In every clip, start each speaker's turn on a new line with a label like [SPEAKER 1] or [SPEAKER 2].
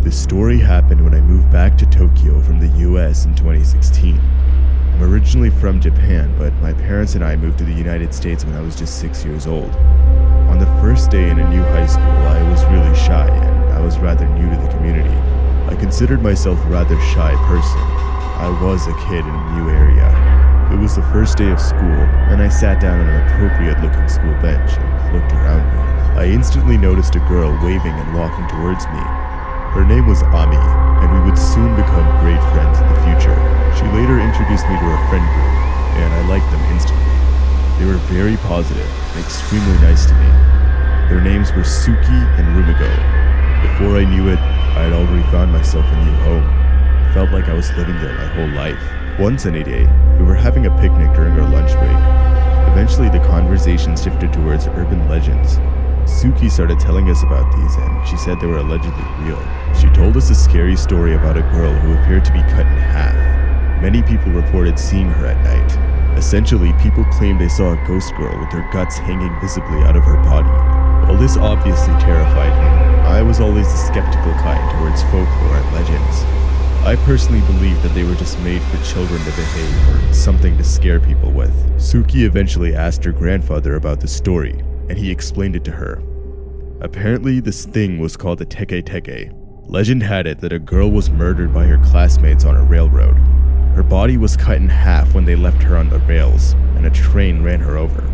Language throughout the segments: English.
[SPEAKER 1] This story happened when I moved back to Tokyo from the US in 2016. I'm originally from Japan, but my parents and I moved to the United States when I was just 6 years old. On the first day in a new high school, I was really shy and I was rather new to the community. I considered myself a rather shy person. I was a kid in a new area. It was the first day of school, and I sat down on an appropriate-looking school bench and looked around me. I instantly noticed a girl waving and walking towards me. Her name was Ami, and we would soon become great friends in the future. She later introduced me to her friend group, and I liked them instantly. They were very positive and extremely nice to me. Their names were Suki and Rumigo. Before I knew it, I had already found myself a new home. It felt like I was living there my whole life. One sunny day, we were having a picnic during our lunch break. Eventually, the conversation shifted towards urban legends. Suki started telling us about these, and she said they were allegedly real. She told us a scary story about a girl who appeared to be cut in half. Many people reported seeing her at night. Essentially, people claimed they saw a ghost girl with her guts hanging visibly out of her body. While this obviously terrified me, I was always the skeptical kind towards folklore and legends. I personally believed that they were just made for children to behave or something to scare people with. Suki eventually asked her grandfather about the story, and he explained it to her. Apparently, this thing was called a teke teke. Legend had it that a girl was murdered by her classmates on a railroad. Her body was cut in half when they left her on the rails, and a train ran her over.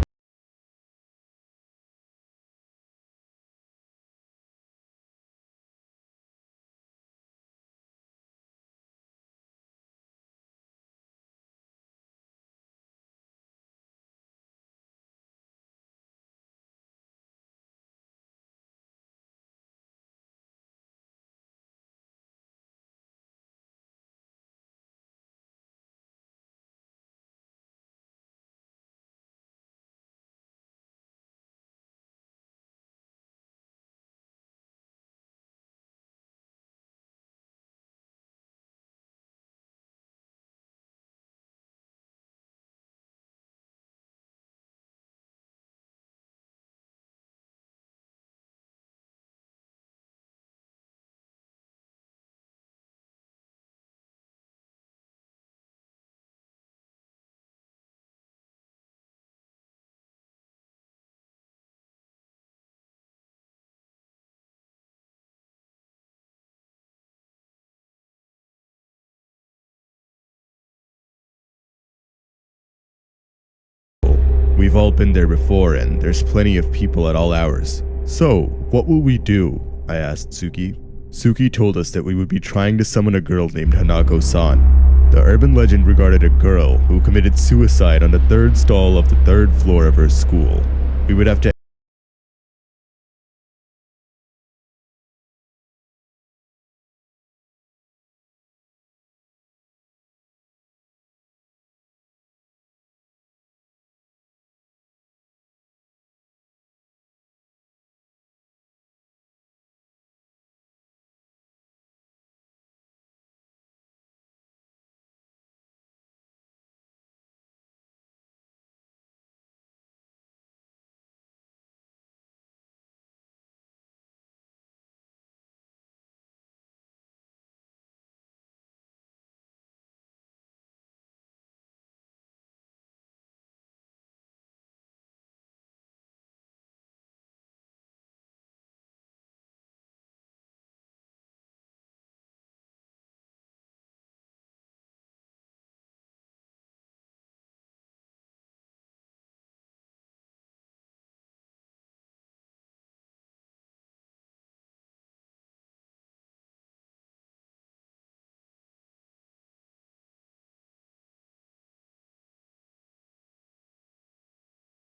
[SPEAKER 1] We've all been there before, and there's plenty of people at all hours. So, what will we do? I asked Suki. Suki told us that we would be trying to summon a girl named Hanako-san. The urban legend regarded a girl who committed suicide on the third stall of the third floor of her school. We would have to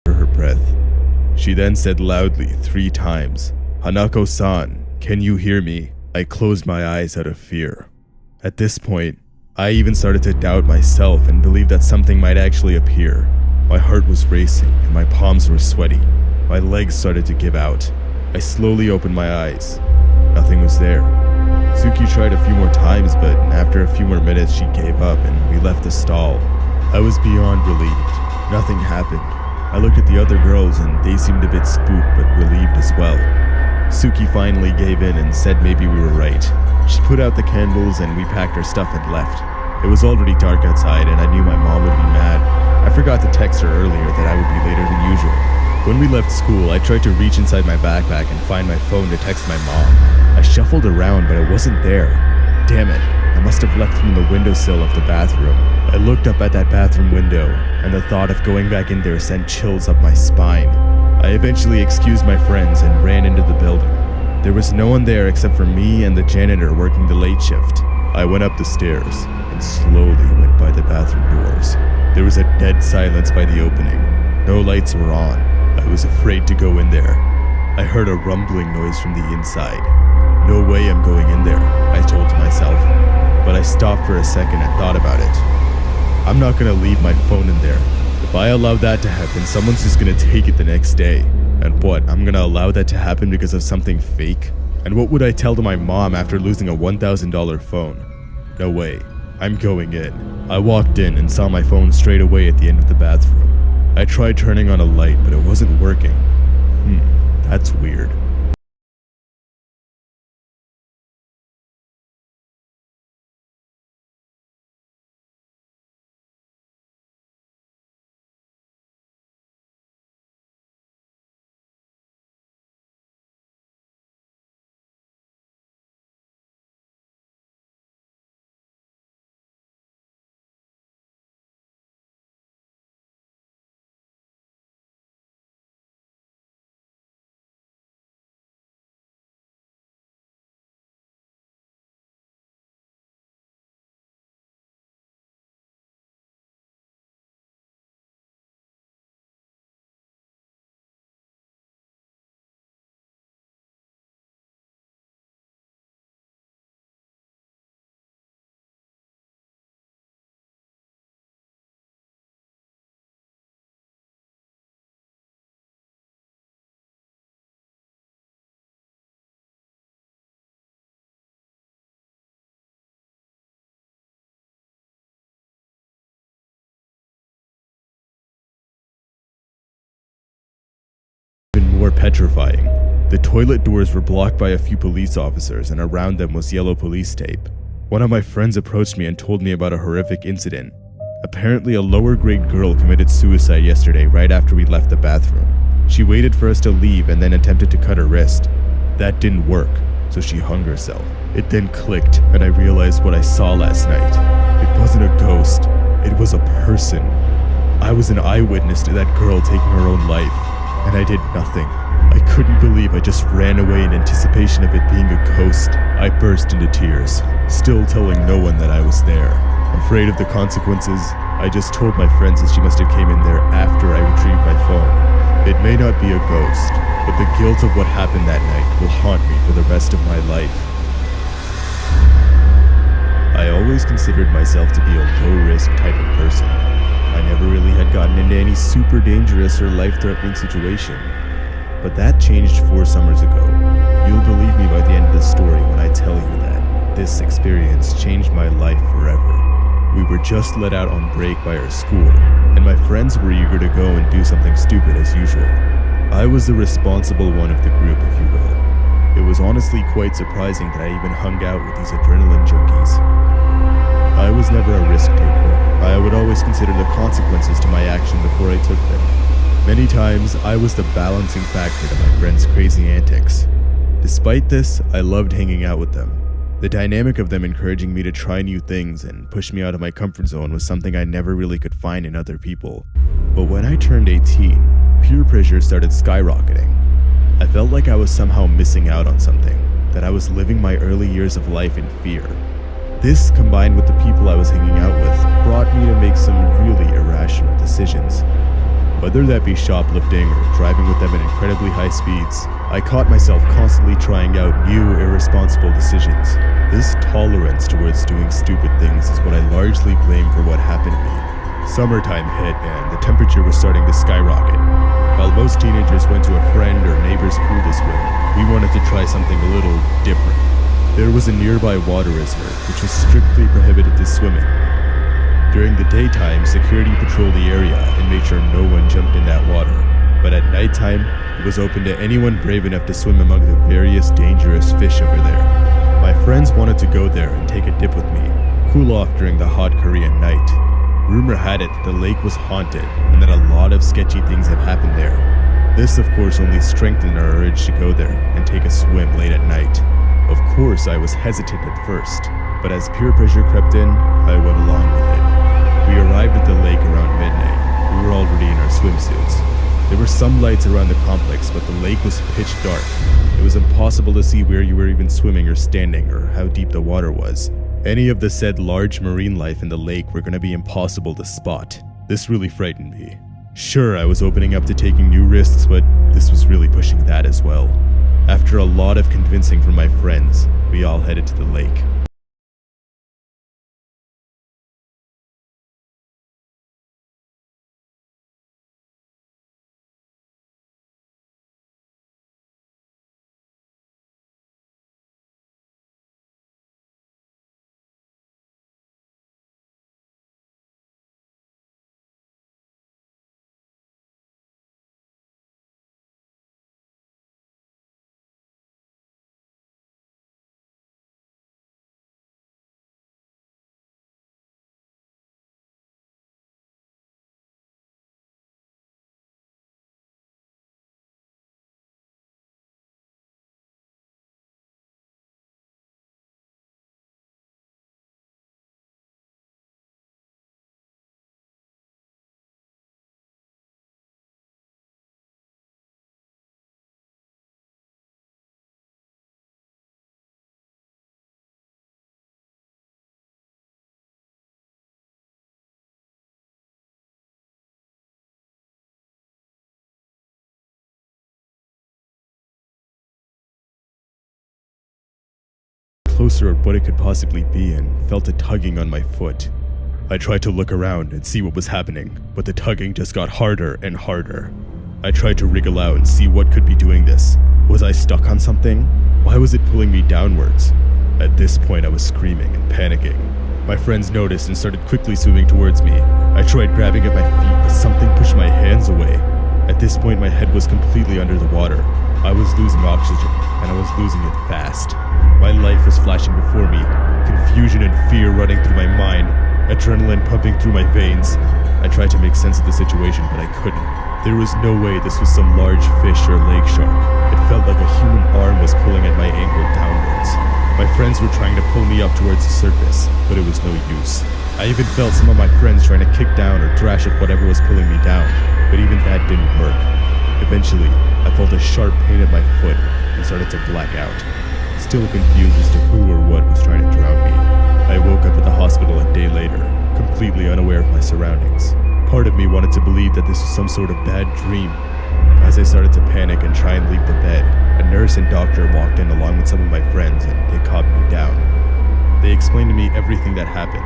[SPEAKER 1] her breath. She then said loudly 3 times, "Hanako-san, can you hear me?" I closed my eyes out of fear. At this point, I even started to doubt myself and believe that something might actually appear. My heart was racing and my palms were sweaty. My legs started to give out. I slowly opened my eyes. Nothing was there. Suki tried a few more times, but after a few more minutes she gave up and we left the stall. I was beyond relieved. Nothing happened. I looked at the other girls and they seemed a bit spooked but relieved as well. Suki finally gave in and said maybe we were right. put out the candles and we packed our stuff and left. It was already dark outside and I knew my mom would be mad. I forgot to text her earlier that I would be later than usual. When we left school, I tried to reach inside my backpack and find my phone to text my mom. I shuffled around, but it wasn't there. Damn it, I must have left it in the windowsill of the bathroom. I looked up at that bathroom window, and the thought of going back in there sent chills up my spine. I eventually excused my friends and ran into the building. There was no one there except for me and the janitor working the late shift. I went up the stairs and slowly went by the bathroom doors. There was a dead silence by the opening. No lights were on. I was afraid to go in there. I heard a rumbling noise from the inside. No way I'm going in there, I told myself. But I stopped for a second and thought about it. I'm not gonna leave my phone in there. If I allow that to happen, someone's just gonna take it the next day. And what, I'm gonna allow that to happen because of something fake? And what would I tell to my mom after losing a $1,000 phone? No way. I'm going in. I walked in and saw my phone straight away at the end of the bathroom. I tried turning on a light, but it wasn't working. That's weird. Even more petrifying. The toilet doors were blocked by a few police officers, and around them was yellow police tape. One of my friends approached me and told me about a horrific incident. Apparently, a lower grade girl committed suicide yesterday right after we left the bathroom. She waited for us to leave and then attempted to cut her wrist. That didn't work, so she hung herself. It then clicked, and I realized what I saw last night. It wasn't a ghost, it was a person. I was an eyewitness to that girl taking her own life, and I did nothing. I couldn't believe I just ran away in anticipation of it being a ghost. I burst into tears, still telling no one that I was there. Afraid of the consequences, I just told my friends that she must have came in there after I retrieved my phone. It may not be a ghost, but the guilt of what happened that night will haunt me for the rest of my life. I always considered myself to be a low-risk type of person. I never really had gotten into any super dangerous or life-threatening situation. But that changed 4 summers ago. You'll believe me by the end of the story when I tell you that this experience changed my life forever. We were just let out on break by our school, and my friends were eager to go and do something stupid as usual. I was the responsible one of the group, if you will. It was honestly quite surprising that I even hung out with these adrenaline junkies. I was never a risk taker. I would always consider the consequences to my action before I took them. Many times, I was the balancing factor to my friends' crazy antics. Despite this, I loved hanging out with them. The dynamic of them encouraging me to try new things and push me out of my comfort zone was something I never really could find in other people. But when I turned 18, peer pressure started skyrocketing. I felt like I was somehow missing out on something, that I was living my early years of life in fear. This, combined with the people I was hanging out with, brought me to make some really irrational decisions. Whether that be shoplifting or driving with them at incredibly high speeds, I caught myself constantly trying out new, irresponsible decisions. This tolerance towards doing stupid things is what I largely blame for what happened to me. Summertime hit and the temperature was starting to skyrocket. While most teenagers went to a friend or neighbor's pool to swim, we wanted to try something a little different. There was a nearby water reserve, which was strictly prohibited to swimming. During the daytime, security patrolled the area and made sure no one jumped in that water. But at nighttime, it was open to anyone brave enough to swim among the various dangerous fish over there. My friends wanted to go there and take a dip with me, cool off during the hot Korean night. Rumor had it that the lake was haunted and that a lot of sketchy things have happened there. This, of course, only strengthened our urge to go there and take a swim late at night. Of course, I was hesitant at first, but as peer pressure crept in, I went along with it. We arrived at the lake around midnight. We were already in our swimsuits. There were some lights around the complex, but the lake was pitch dark. It was impossible to see where you were even swimming or standing or how deep the water was. Any of the said large marine life in the lake were going to be impossible to spot. This really frightened me. Sure, I was opening up to taking new risks, but this was really pushing that as well. After a lot of convincing from my friends, we all headed to the lake. Closer at what it could possibly be and felt a tugging on my foot. I tried to look around and see what was happening, but the tugging just got harder and harder. I tried to wriggle out and see what could be doing this. Was I stuck on something? Why was it pulling me downwards? At this point, I was screaming and panicking. My friends noticed and started quickly swimming towards me. I tried grabbing at my feet, but something pushed my hands away. At this point, my head was completely under the water. I was losing oxygen, and I was losing it fast. My life was flashing before me, confusion and fear running through my mind, adrenaline pumping through my veins. I tried to make sense of the situation, but I couldn't. There was no way this was some large fish or lake shark. It felt like a human arm was pulling at my ankle downwards. My friends were trying to pull me up towards the surface, but it was no use. I even felt some of my friends trying to kick down or thrash at whatever was pulling me down, but even that didn't work. Eventually, I felt a sharp pain at my foot and started to black out. Still confused as to who or what was trying to drown me. I woke up at the hospital a day later, completely unaware of my surroundings. Part of me wanted to believe that this was some sort of bad dream. As I started to panic and try and leave the bed, a nurse and doctor walked in along with some of my friends and they calmed me down. They explained to me everything that happened.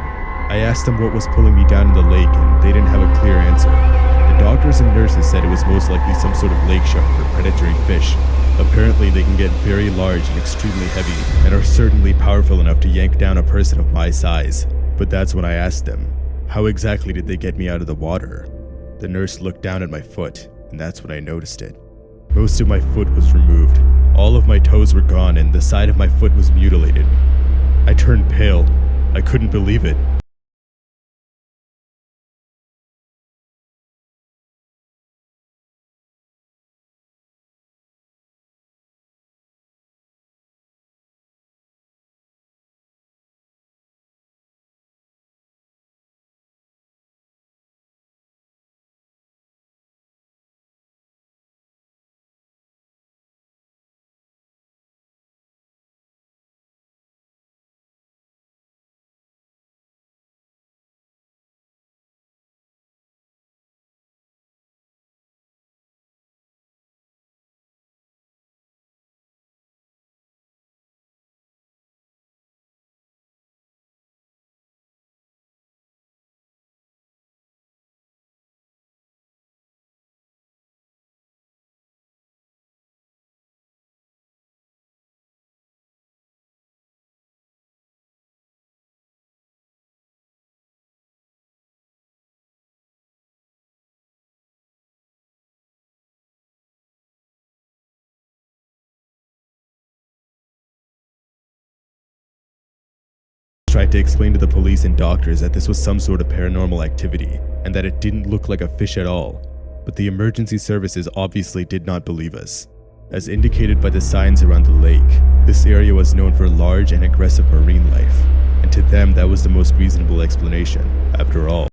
[SPEAKER 1] I asked them what was pulling me down in the lake and they didn't have a clear answer. The doctors and nurses said it was most likely some sort of lake shark or predatory fish. Apparently they can get very large and extremely heavy and are certainly powerful enough to yank down a person of my size. But that's when I asked them, how exactly did they get me out of the water? The nurse looked down at my foot, and that's when I noticed it. Most of my foot was removed. All of my toes were gone, and the side of my foot was mutilated. I turned pale. I couldn't believe it. Tried to explain to the police and doctors that this was some sort of paranormal activity and that it didn't look like a fish at all, but the emergency services obviously did not believe us. As indicated by the signs around the lake, this area was known for large and aggressive marine life, and to them that was the most reasonable explanation, after all.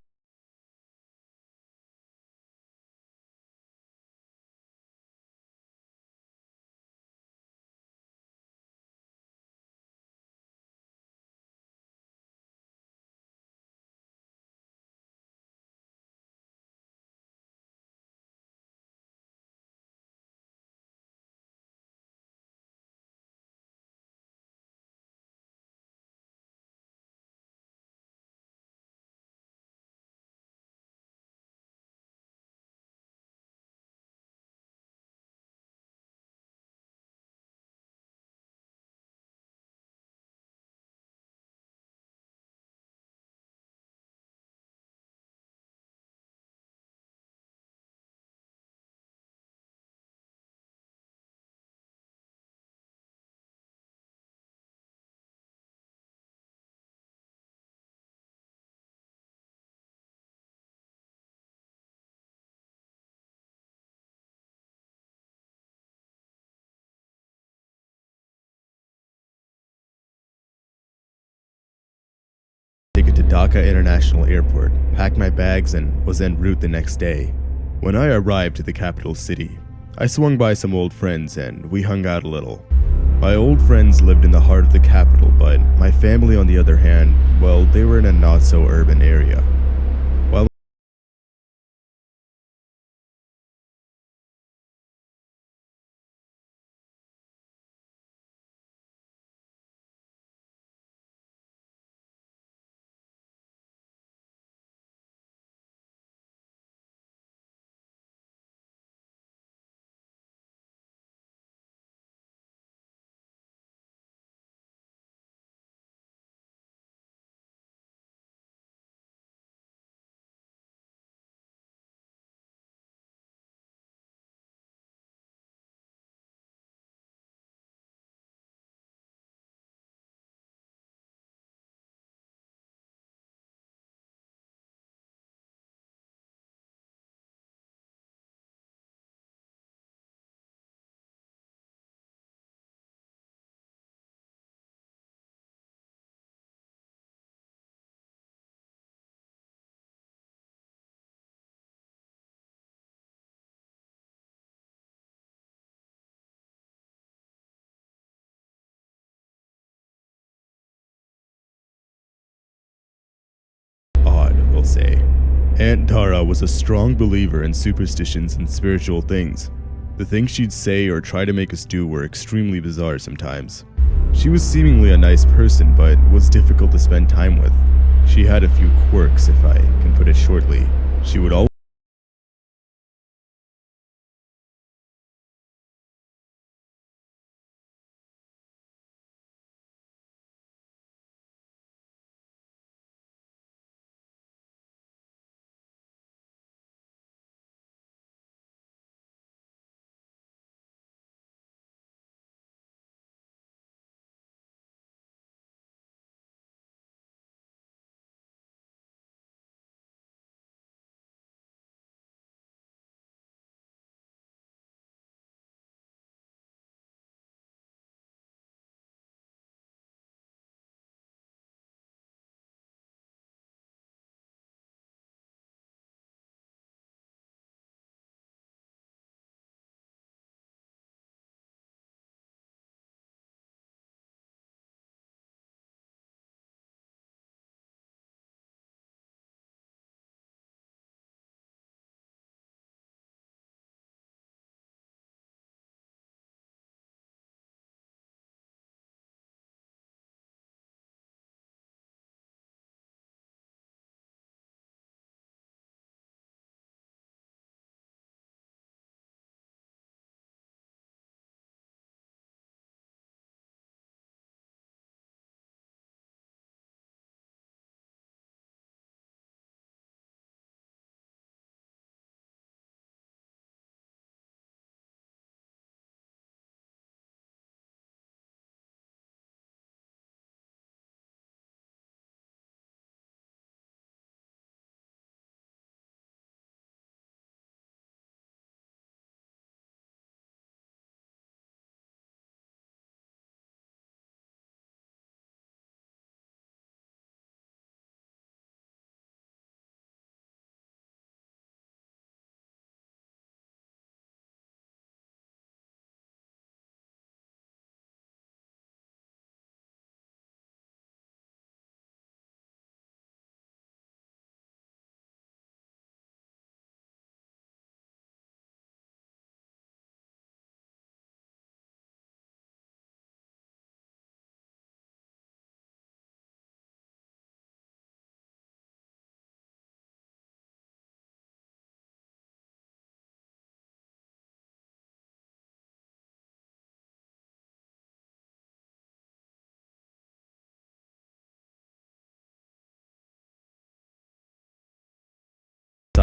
[SPEAKER 1] Ticket to Dhaka International Airport, packed my bags, and was en route the next day. When I arrived to the capital city, I swung by some old friends and we hung out a little. My old friends lived in the heart of the capital, but my family, on the other hand, well, they were in a not-so-urban area. While odd, we'll say. Aunt Tara was a strong believer in superstitions and spiritual things. The things she'd say or try to make us do were extremely bizarre sometimes. She was seemingly a nice person, but was difficult to spend time with. She had a few quirks, if I can put it shortly. She would always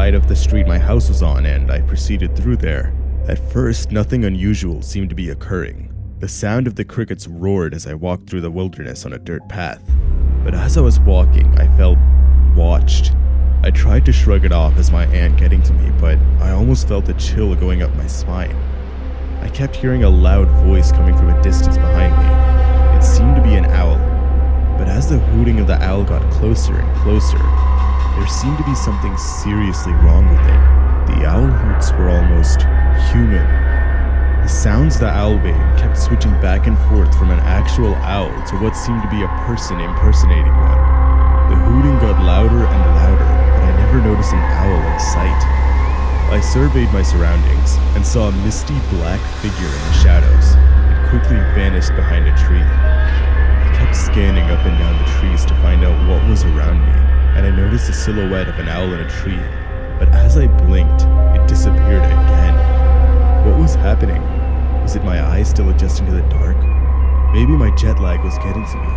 [SPEAKER 1] side of the street my house was on, and I proceeded through there. At first, nothing unusual seemed to be occurring. The sound of the crickets roared as I walked through the wilderness on a dirt path. But as I was walking, I felt watched. I tried to shrug it off as my aunt getting to me, but I almost felt a chill going up my spine. I kept hearing a loud voice coming from a distance behind me. It seemed to be an owl. But as the hooting of the owl got closer and closer, there seemed to be something seriously wrong with it. The owl hoots were almost human. The sounds the owl made kept switching back and forth from an actual owl to what seemed to be a person impersonating one. The hooting got louder and louder, but I never noticed an owl in sight. I surveyed my surroundings and saw a misty black figure in the shadows. It quickly vanished behind a tree. I kept scanning up and down the trees to find out what was around me, and I noticed the silhouette of an owl in a tree, but as I blinked, it disappeared again. What was happening? Was it my eyes still adjusting to the dark? Maybe my jet lag was getting to me.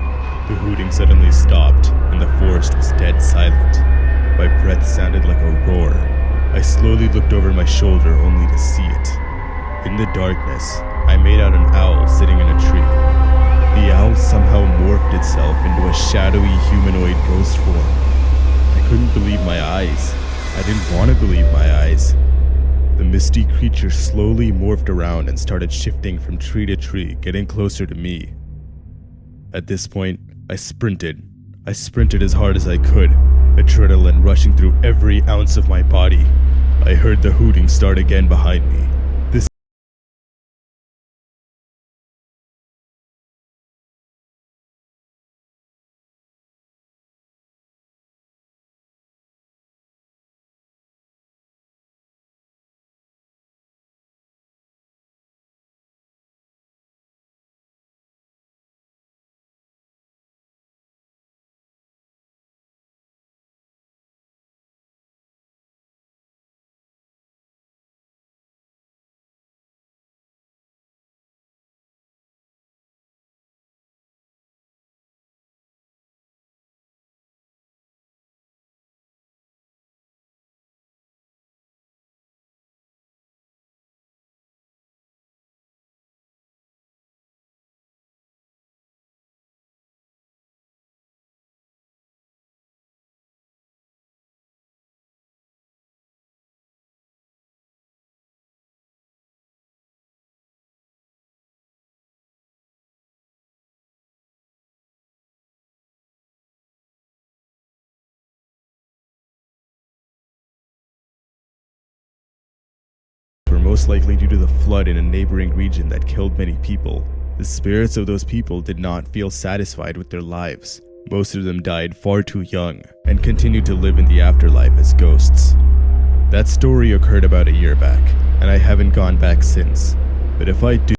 [SPEAKER 1] The hooting suddenly stopped, and the forest was dead silent. My breath sounded like a roar. I slowly looked over my shoulder only to see it. In the darkness, I made out an owl sitting in a tree. The owl somehow morphed itself into a shadowy humanoid ghost form. I couldn't believe my eyes. I didn't want to believe my eyes. The misty creature slowly morphed around and started shifting from tree to tree, getting closer to me. At this point, I sprinted. I sprinted as hard as I could, adrenaline rushing through every ounce of my body. I heard the hooting start again behind me. This were most likely due to the flood in a neighboring region that killed many people. The spirits of those people did not feel satisfied with their lives. Most of them died far too young and continued to live in the afterlife as ghosts. That story occurred about a year back, and I haven't gone back since. But if I do